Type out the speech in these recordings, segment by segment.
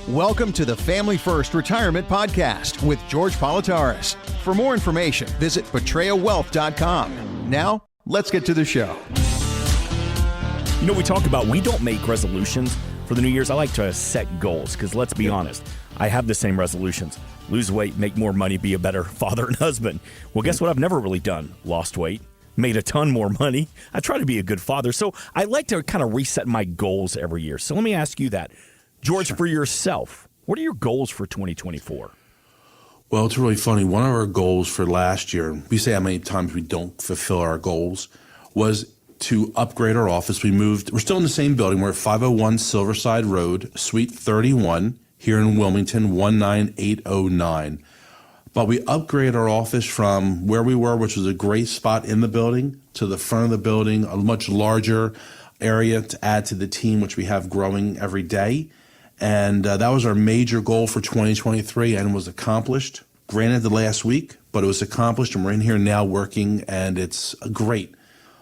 Welcome to the Family First Retirement Podcast with George Politarhos. For more information, visit betrayawealth.com. Now, let's get to the show. You know, we talk about we don't make resolutions for the New Year's. I like to set goals because let's be honest, I have the same resolutions. Lose weight, make more money, be a better father and husband. Well, guess what? I've never really done. Lost weight, made a ton more money. I try to be a good father. So I like to kind of reset my goals every year. So let me ask you that. George, for yourself, what are your goals for 2024? Well, it's really funny. One of our goals for last year, we say how many times we don't fulfill our goals, was to upgrade our office. We're still in the same building. We're at 501 Silverside Road, Suite 31, here in Wilmington, 19809. But we upgraded our office from where we were, which was a great spot in the building, to the front of the building, a much larger area to add to the team, which we have growing every day. And that was our major goal for 2023 and was accomplished. Granted, the last week, but it was accomplished, and we're in here now working, and it's great.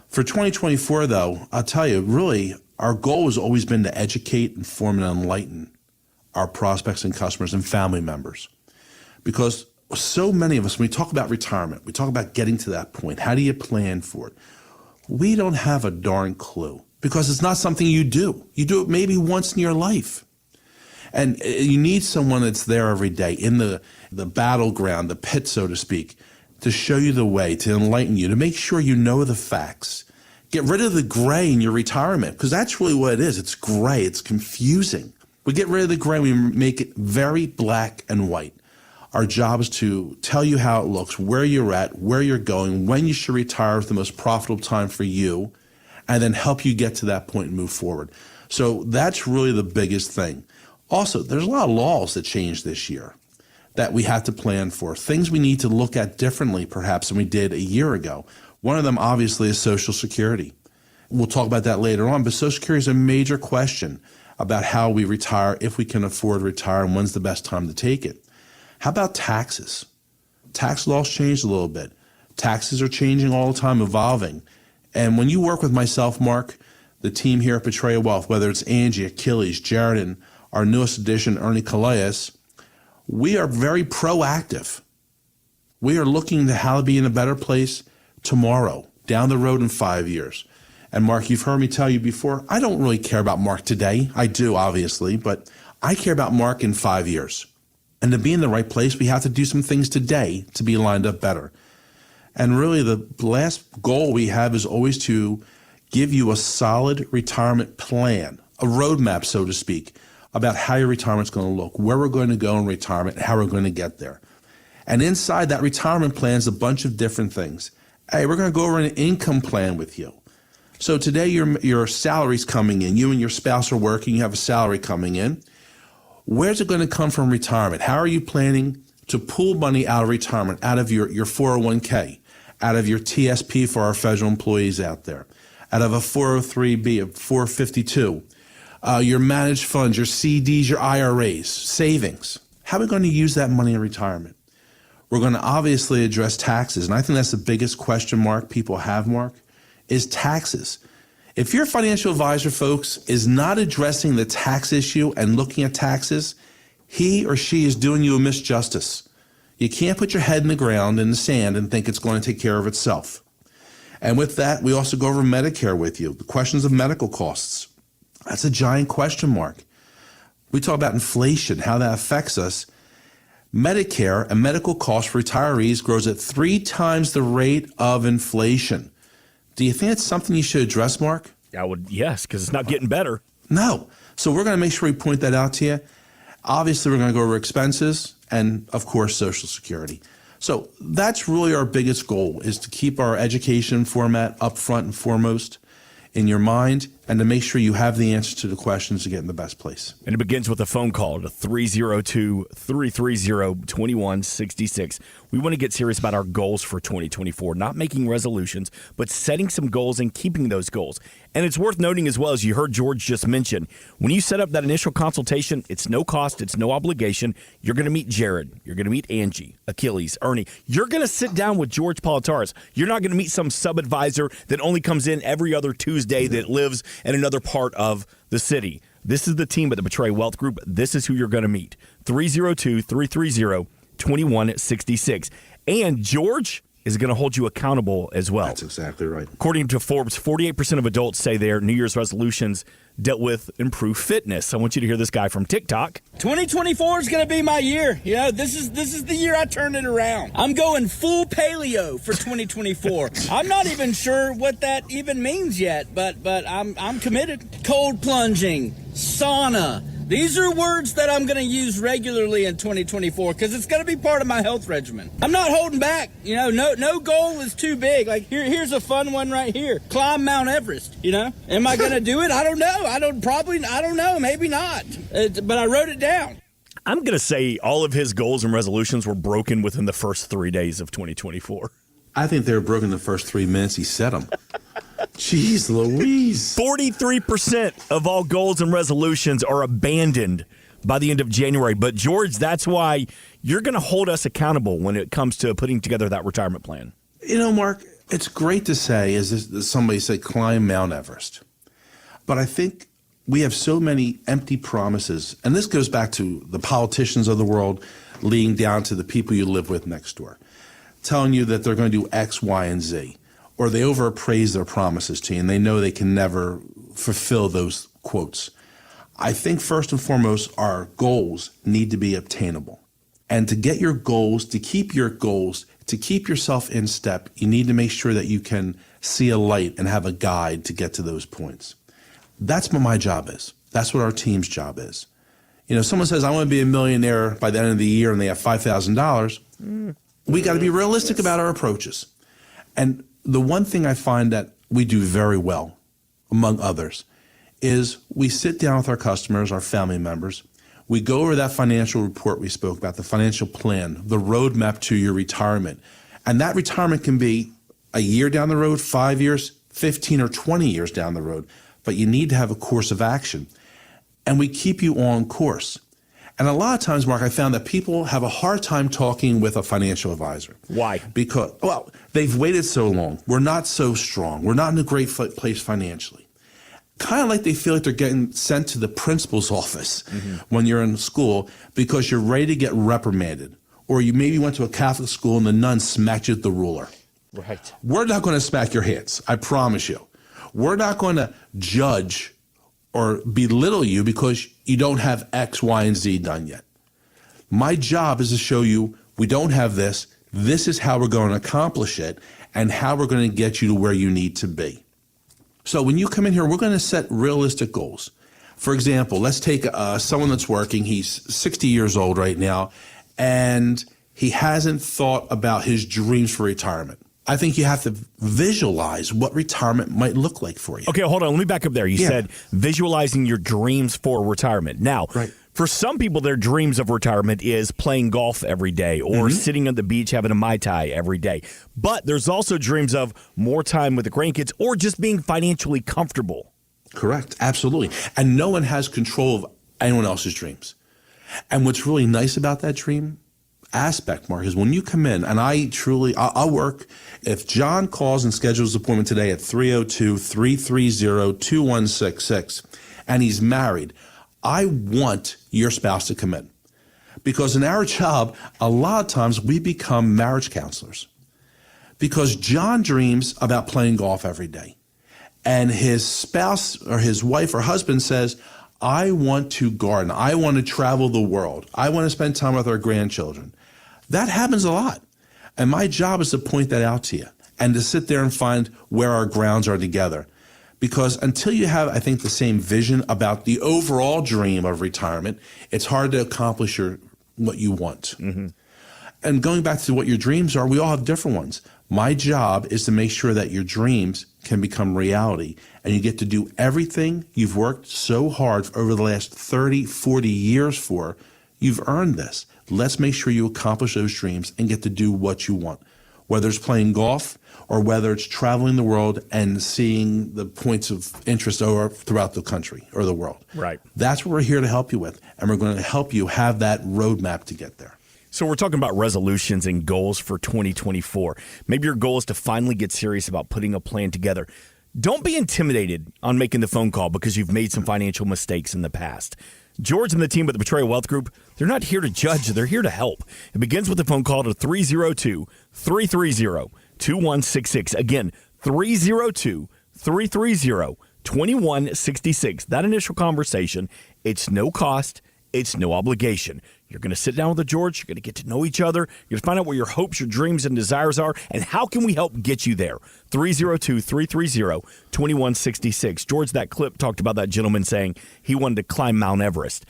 For 2024, though, I'll tell you, really, our goal has always been to educate, inform, and enlighten our prospects and customers and family members. Because so many of us, when we talk about retirement, we talk about getting to that point. How do you plan for it? We don't have a darn clue because it's not something you do. You do it maybe once in your life. And you need someone that's there every day in the battleground, the pit, so to speak, to show you the way, to enlighten you, to make sure you know the facts. Get rid of the gray in your retirement, because that's really what it is. It's gray. It's confusing. We get rid of the gray. We make it very black and white. Our job is to tell you how it looks, where you're at, where you're going, when you should retire is the most profitable time for you, and then help you get to that point and move forward. So that's really the biggest thing. Also, there's a lot of laws that changed this year that we have to plan for, things we need to look at differently perhaps than we did a year ago. One of them obviously is Social Security. We'll talk about that later on, but Social Security is a major question about how we retire, if we can afford to retire, and when's the best time to take it. How about taxes? Tax laws changed a little bit. Taxes are changing all the time, evolving. And when you work with myself, Mark, the team here at Betraya Wealth, whether it's Angie, Achilles, Jared, and our newest addition, Ernie Calais, we are very proactive. We are looking to how to be in a better place tomorrow, down the road in 5 years. And Mark, you've heard me tell you before, I don't really care about Mark today. I do, obviously, but I care about Mark in 5 years. And to be in the right place, we have to do some things today to be lined up better. And really, the last goal we have is always to give you a solid retirement plan, a roadmap, so to speak, about how your retirement's going to look, where we're going to go in retirement, and how we're going to get there. And inside that retirement plan is a bunch of different things. Hey, we're going to go over an income plan with you. So today your salary's coming in. You and your spouse are working. You have a salary coming in. Where's it going to come from retirement? How are you planning to pull money out of retirement, out of your 401k, out of your TSP for our federal employees out there, out of a 403b, a 452, your managed funds, your CDs, your IRAs, savings? How are we going to use that money in retirement? We're going to obviously address taxes, and I think that's the biggest question mark people have, Mark, is taxes. If your financial advisor, folks, is not addressing the tax issue and looking at taxes, he or she is doing you a misjustice. You can't put your head in the ground in the sand and think it's going to take care of itself. And with that, we also go over Medicare with you, the questions of medical costs. That's a giant question mark. We talk about inflation, how that affects us. Medicare and medical costs for retirees grows at 3 times the rate of inflation. Do you think it's something you should address, Mark? Yes, because it's not getting better. No. So we're going to make sure we point that out to you. Obviously, we're going to go over expenses and, of course, Social Security. So that's really our biggest goal, is to keep our education format up front and foremost in your mind, and to make sure you have the answers to the questions to get in the best place. And it begins with a phone call to 302-330-2166. We want to get serious about our goals for 2024, not making resolutions, but setting some goals and keeping those goals. And it's worth noting as well, as you heard George just mention, when you set up that initial consultation, it's no cost, it's no obligation. You're going to meet Jared. You're going to meet Angie, Achilles, Ernie. You're going to sit down with George Politarhos. You're not going to meet some sub-advisor that only comes in every other Tuesday that lives in another part of the city. this is the team at the Betray Wealth Group. This is who you're going to meet. 302-330-2166. And George is going to hold you accountable as well. That's exactly right. According to Forbes, 48% of adults say their New Year's resolutions dealt with improved fitness. I want you to hear this guy from TikTok. 2024 is going to be my year. You know, this is the year I turn it around. I'm going full paleo for 2024. I'm not even sure what that even means yet, but I'm committed. Cold plunging, sauna. These are words that I'm going to use regularly in 2024 because it's going to be part of my health regimen. I'm not holding back. You know, no goal is too big. Like here's a fun one right here. Climb Mount Everest. You know, am I going to do it? I don't know. I don't know. Maybe not. But I wrote it down. I'm going to say all of his goals and resolutions were broken within the first 3 days of 2024. I think they were broken the first 3 minutes he said them. Jeez Louise. 43% of all goals and resolutions are abandoned by the end of January. But, George, that's why you're going to hold us accountable when it comes to putting together that retirement plan. You know, Mark, it's great to say, as somebody said, climb Mount Everest. But I think we have so many empty promises. And this goes back to the politicians of the world leading down to the people you live with next door, telling you that they're going to do X, Y, and Z. Or they overappraise their promises to you, and they know they can never fulfill those quotes. I think first and foremost, our goals need to be obtainable. And to get your goals, to keep yourself in step, you need to make sure that you can see a light and have a guide to get to those points. That's what my job is. That's what our team's job is. You know, someone says, I want to be a millionaire by the end of the year, and they have $5,000. We got to be realistic about our approaches. And the one thing I find that we do very well, among others, is we sit down with our customers, our family members. We go over that financial report we spoke about, the financial plan, the roadmap to your retirement. And that retirement can be a year down the road, 5 years, 15 or 20 years down the road. But you need to have a course of action. And we keep you on course. And a lot of times, Mark, I found that people have a hard time talking with a financial advisor. Why? Because, well, they've waited so long. We're not so strong. We're not in a great place financially. Kind of like they feel like they're getting sent to the principal's office when you're in school because you're ready to get reprimanded. Or you maybe went to a Catholic school and the nun smacked you with the ruler. Right. We're not going to smack your hands. I promise you. We're not going to judge or belittle you because you don't have X, Y, and Z done yet. My job is to show you we don't have this. This is how we're going to accomplish it and how we're going to get you to where you need to be. So when you come in here, we're going to set realistic goals. For example, let's take someone that's working. He's 60 years old right now, and he hasn't thought about his dreams for retirement. I think you have to visualize what retirement might look like for you. Okay, hold on. Let me back up there. You said visualizing your dreams for retirement. Now, for some people, their dreams of retirement is playing golf every day or sitting on the beach having a Mai Tai every day. But there's also dreams of more time with the grandkids or just being financially comfortable. Correct. Absolutely. And no one has control of anyone else's dreams. And what's really nice about that dream aspect, Mark, is when you come in, and I'll work. If John calls and schedules an appointment today at 302-330-2166, and he's married, I want your spouse to come in. Because in our job, a lot of times we become marriage counselors. Because John dreams about playing golf every day. And his spouse or his wife or husband says, I want to garden. I want to travel the world. I want to spend time with our grandchildren. That happens a lot. And my job is to point that out to you and to sit there and find where our grounds are together. Because until you have, I think, the same vision about the overall dream of retirement, it's hard to accomplish what you want. And going back to what your dreams are, we all have different ones. My job is to make sure that your dreams can become reality and you get to do everything you've worked so hard for over the last 30, 40 years for. You've earned this. Let's make sure you accomplish those dreams and get to do what you want, whether it's playing golf or whether it's traveling the world and seeing the points of interest throughout the country or the world. Right. That's what we're here to help you with, and we're going to help you have that roadmap to get there. So we're talking about resolutions and goals for 2024. Maybe your goal is to finally get serious about putting a plan together. Don't be intimidated on making the phone call because you've made some financial mistakes in the past. George and the team at the Betrayal Wealth Group, they're not here to judge. They're here to help. It begins with a phone call to 302-330-2166. Again, 302-330-2166. That initial conversation, it's no cost. It's no obligation. You're going to sit down with George. You're going to get to know each other. You're going to find out what your hopes, your dreams, and desires are, and how can we help get you there. 302-330-2166. George, that clip talked about that gentleman saying he wanted to climb Mount Everest.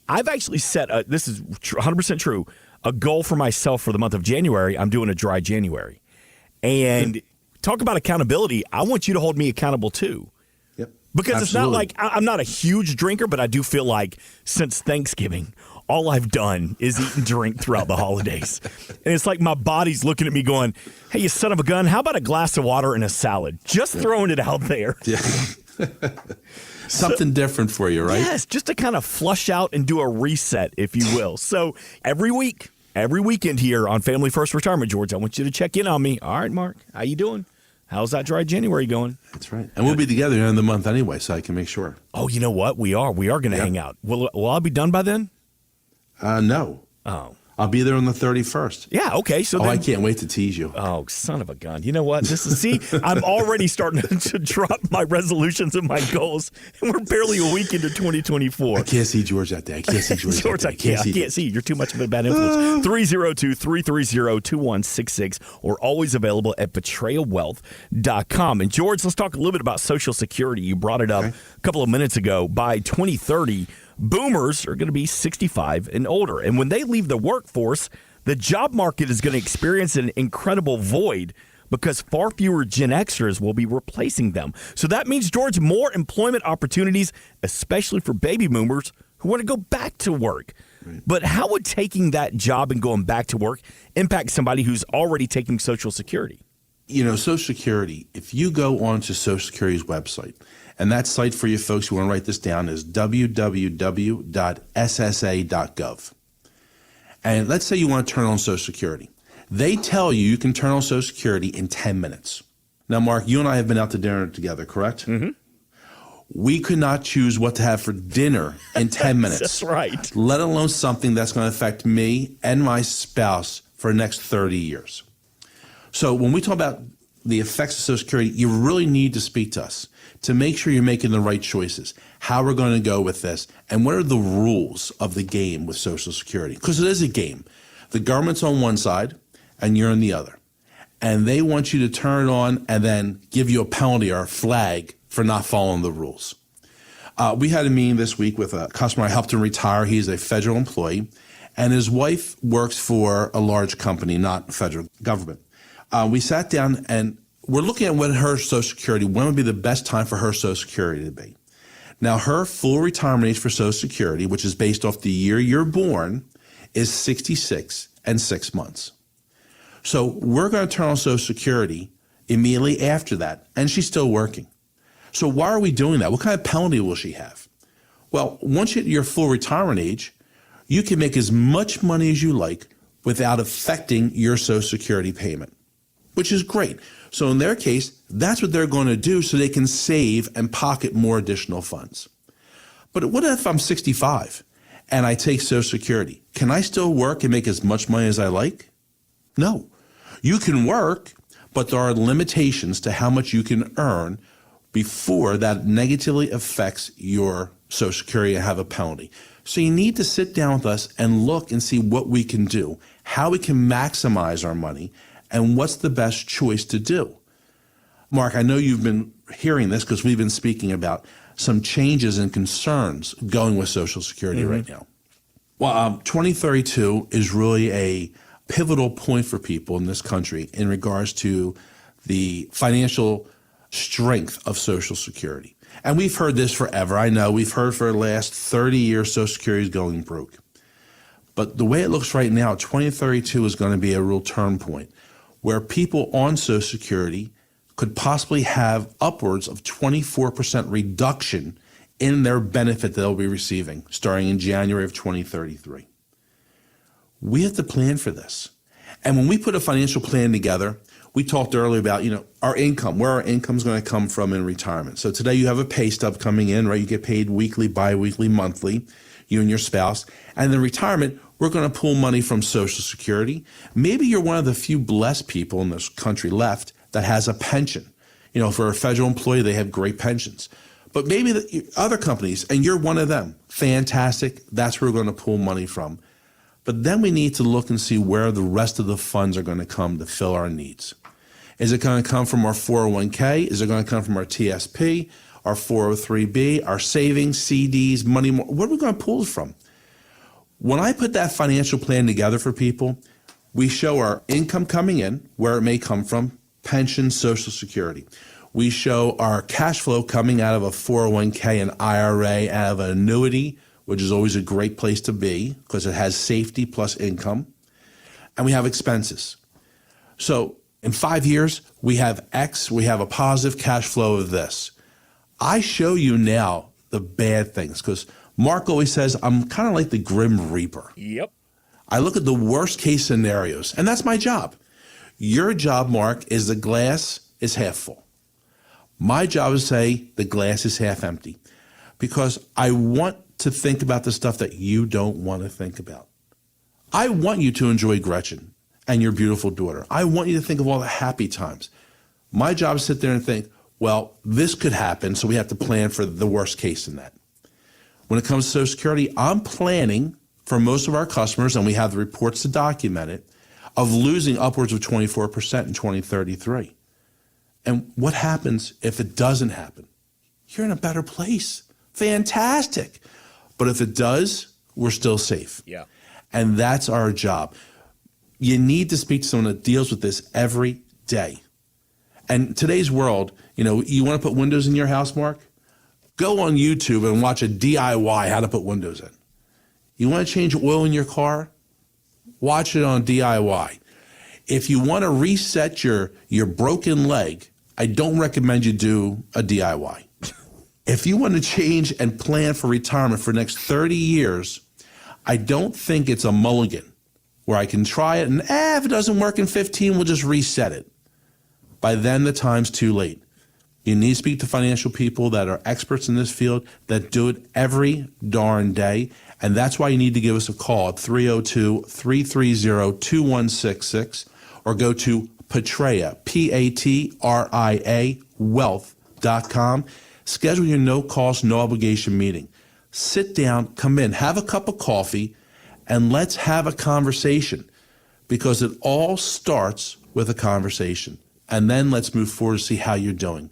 I've actually set, this is 100% true, a goal for myself for the month of January. I'm doing a dry January. And talk about accountability. I want you to hold me accountable, too. Because Absolutely. It's not like I'm not a huge drinker, but I do feel like since Thanksgiving, all I've done is eat and drink throughout the holidays. And it's like my body's looking at me going, hey, you son of a gun, how about a glass of water and a salad? Just throwing it out there. Yeah. Something different for you, right? Yes, just to kind of flush out and do a reset, if you will. So every weekend here on Family First Retirement, George, I want you to check in on me. All right, Mark, how you doing? How's that dry January going? That's right. And we'll be together in the month anyway, so I can make sure. Oh, you know what? We are going to hang out. Will I be done by then? No. Oh. I'll be there on the 31st. Yeah, okay. So then, I can't wait to tease you. Oh, son of a gun. You know what? I'm already starting to drop my resolutions and my goals, and we're barely a week into 2024. I can't see George that day. I can't see George George, that day. I can't see you. You're too much of a bad influence. 302-330-2166, or always available at betrayalwealth.com. And George, let's talk a little bit about Social Security. You brought it up a couple of minutes ago. By 2030, boomers are going to be 65 and older. And when they leave the workforce, the job market is going to experience an incredible void because far fewer Gen Xers will be replacing them. So that means, George, more employment opportunities, especially for baby boomers who want to go back to work. Right. But how would taking that job and going back to work impact somebody who's already taking Social Security? You know, Social Security, if you go onto Social Security's website, and that site for you folks who want to write this down is www.ssa.gov. And let's say you want to turn on Social Security. They tell you can turn on Social Security in 10 minutes. Now, Mark, you and I have been out to dinner together, correct? Mm-hmm. We could not choose what to have for dinner in 10 minutes. That's right. Let alone something that's going to affect me and my spouse for the next 30 years. So when we talk about the effects of Social Security, you really need to speak to us to make sure you're making the right choices, how we're going to go with this, and what are the rules of the game with Social Security. Because it is a game. The government's on one side, and you're on the other. And they want you to turn it on and then give you a penalty or a flag for not following the rules. We had a meeting this week with a customer. I helped him retire. He's a federal employee, and his wife works for a large company, not federal government. We sat down and we're looking at when her Social Security, when would be the best time for her Social Security to be. Now, her full retirement age for Social Security, which is based off the year you're born, is 66 and 6 months. So we're going to turn on Social Security immediately after that, and she's still working. So why are we doing that? What kind of penalty will she have? Well, once you hit your full retirement age, you can make as much money as you like without affecting your Social Security payment, which is great. So in their case, that's what they're going to do so they can save and pocket more additional funds. But what if I'm 65 and I take Social Security? Can I still work and make as much money as I like? No. You can work, but there are limitations to how much you can earn before that negatively affects your Social Security and have a penalty. So you need to sit down with us and look and see what we can do, how we can maximize our money, and what's the best choice to do. Mark, I know you've been hearing this because we've been speaking about some changes and concerns going with Social Security right now. Well, 2032 is really a pivotal point for people in this country in regards to the financial strength of Social Security. And we've heard this forever. I know we've heard for the last 30 years Social Security is going broke. But the way it looks right now, 2032 is going to be a real turn point where people on Social Security could possibly have upwards of 24% reduction in their benefit they'll be receiving starting in January of 2033. We have to plan for this. And when we put a financial plan together, we talked earlier about, our income, where our income's going to come from in retirement. So today you have a pay stub coming in, right? You get paid weekly, biweekly, monthly, you and your spouse. And in retirement, we're going to pull money from Social Security. Maybe you're one of the few blessed people in this country left that has a pension. For a federal employee, they have great pensions. But maybe the other companies, and you're one of them, fantastic. That's where we're going to pull money from. But then we need to look and see where the rest of the funds are going to come to fill our needs. Is it going to come from our 401k? Is it going to come from our TSP, our 403b, our savings, CDs, money? What are we going to pull it from? When I put that financial plan together for people, we show our income coming in, where it may come from, pension, Social Security. We show our cash flow coming out of a 401k, an IRA, out of an annuity, which is always a great place to be because it has safety plus income. And we have expenses. So in 5 years, we have X, we have a positive cash flow of this. I show you now the bad things because Mark always says, I'm kind of like the Grim Reaper. Yep. I look at the worst case scenarios, and that's my job. Your job, Mark, is the glass is half full. My job is to say the glass is half empty because I want to think about the stuff that you don't want to think about. I want you to enjoy Gretchen and your beautiful daughter. I want you to think of all the happy times. My job is to sit there and think, well, this could happen, so we have to plan for the worst case in that. When it comes to Social Security, I'm planning for most of our customers, and we have the reports to document it, of losing upwards of 24% in 2033. And what happens if it doesn't happen? You're in a better place. Fantastic. But if it does, we're still safe. Yeah. And that's our job. You need to speak to someone that deals with this every day. And today's world, you want to put windows in your house, Mark? Go on YouTube and watch a DIY how to put windows in. You want to change oil in your car? Watch it on DIY. If you want to reset your broken leg, I don't recommend you do a DIY. If you want to change and plan for retirement for the next 30 years, I don't think it's a mulligan where I can try it and if it doesn't work in 15, we'll just reset it. By then, the time's too late. You need to speak to financial people that are experts in this field that do it every darn day. And that's why you need to give us a call at 302-330-2166 or go to Patria, Patria, wealth.com. Schedule your no-cost, no-obligation meeting. Sit down, come in, have a cup of coffee, and let's have a conversation because it all starts with a conversation. And then let's move forward to see how you're doing.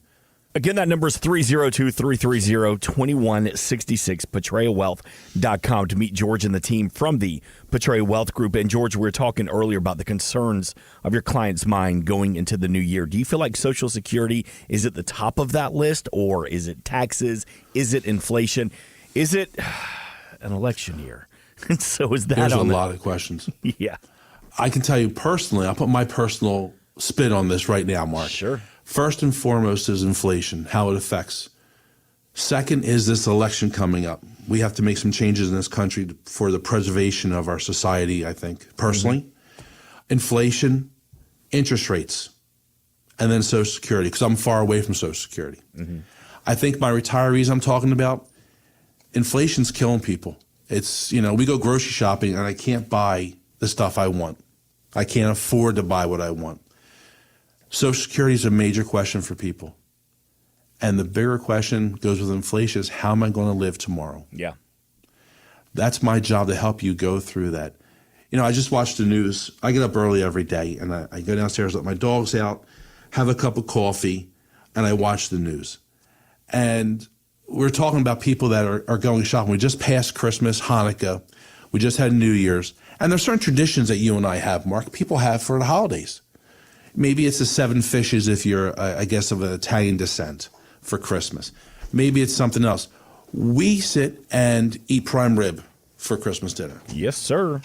Again, that number is 302-330-2166, PatriaWealth.com to meet George and the team from the Patria Wealth Group. And George, we were talking earlier about the concerns of your client's mind going into the new year. Do you feel like Social Security is at the top of that list, or is it taxes? Is it inflation? Is it an election year? And so is that There's on a lot of questions. Yeah. I can tell you personally, I'll put my personal spin on this right now, Mark. Sure. First and foremost is inflation, how it affects. Second is this election coming up. We have to make some changes in this country for the preservation of our society, I think, personally. Mm-hmm. Inflation, interest rates, and then Social Security, because I'm far away from Social Security. Mm-hmm. I think my retirees I'm talking about, inflation's killing people. It's, we go grocery shopping and I can't buy the stuff I want. I can't afford to buy what I want. Social Security is a major question for people. And the bigger question goes with inflation is, how am I going to live tomorrow? Yeah. That's my job to help you go through that. I just watch the news. I get up early every day and I go downstairs, let my dogs out, have a cup of coffee, and I watch the news. And we're talking about people that are going shopping. We just passed Christmas, Hanukkah. We just had New Year's. And there's certain traditions that you and I have, Mark, people have for the holidays. Maybe it's the 7 fishes if you're, I guess, of an Italian descent for Christmas. Maybe it's something else. We sit and eat prime rib for Christmas dinner. Yes, sir.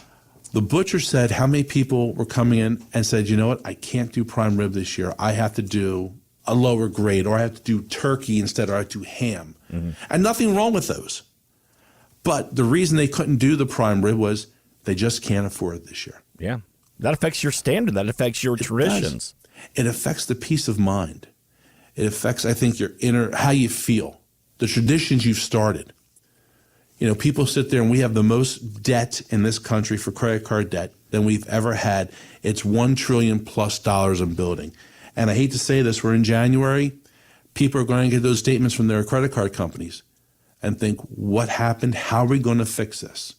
The butcher said how many people were coming in and said, you know what, I can't do prime rib this year. I have to do a lower grade, or I have to do turkey instead, or I have to do ham. Mm-hmm. And nothing wrong with those. But the reason they couldn't do the prime rib was they just can't afford it this year. Yeah. That affects your standard. That affects your traditions. It affects the peace of mind. It affects, I think, your inner, how you feel, the traditions you've started. You know, people sit there and we have the most debt in this country for credit card debt than we've ever had. It's $1 trillion plus in building. And I hate to say this, we're in January. People are going to get those statements from their credit card companies and think, what happened? How are we going to fix this?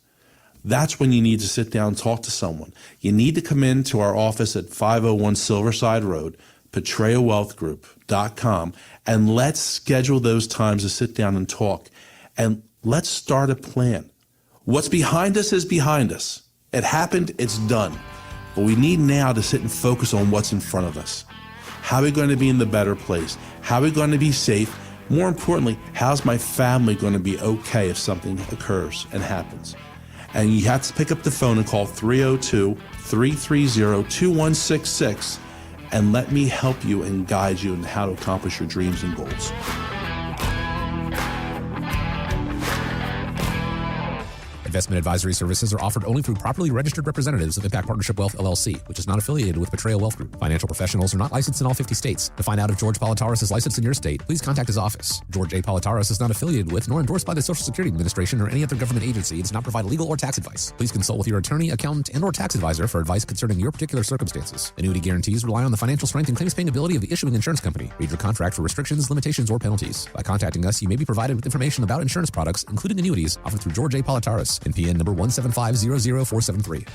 That's when you need to sit down and talk to someone. You need to come into our office at 501 Silverside Road, PetraeaWealthGroup.com, and let's schedule those times to sit down and talk. And let's start a plan. What's behind us is behind us. It happened, it's done. But we need now to sit and focus on what's in front of us. How are we going to be in the better place? How are we going to be safe? More importantly, how's my family going to be okay if something occurs and happens? And you have to pick up the phone and call 302-330-2166 and let me help you and guide you in how to accomplish your dreams and goals. Investment advisory services are offered only through properly registered representatives of Impact Partnership Wealth, LLC, which is not affiliated with Portrayal Wealth Group. Financial professionals are not licensed in all 50 states. To find out if George Politarhos is licensed in your state, please contact his office. George A. Politarhos is not affiliated with nor endorsed by the Social Security Administration or any other government agency and does not provide legal or tax advice. Please consult with your attorney, accountant, and or tax advisor for advice concerning your particular circumstances. Annuity guarantees rely on the financial strength and claims paying ability of the issuing insurance company. Read your contract for restrictions, limitations, or penalties. By contacting us, you may be provided with information about insurance products, including annuities, offered through George A. Politarhos, NPN number 175000473.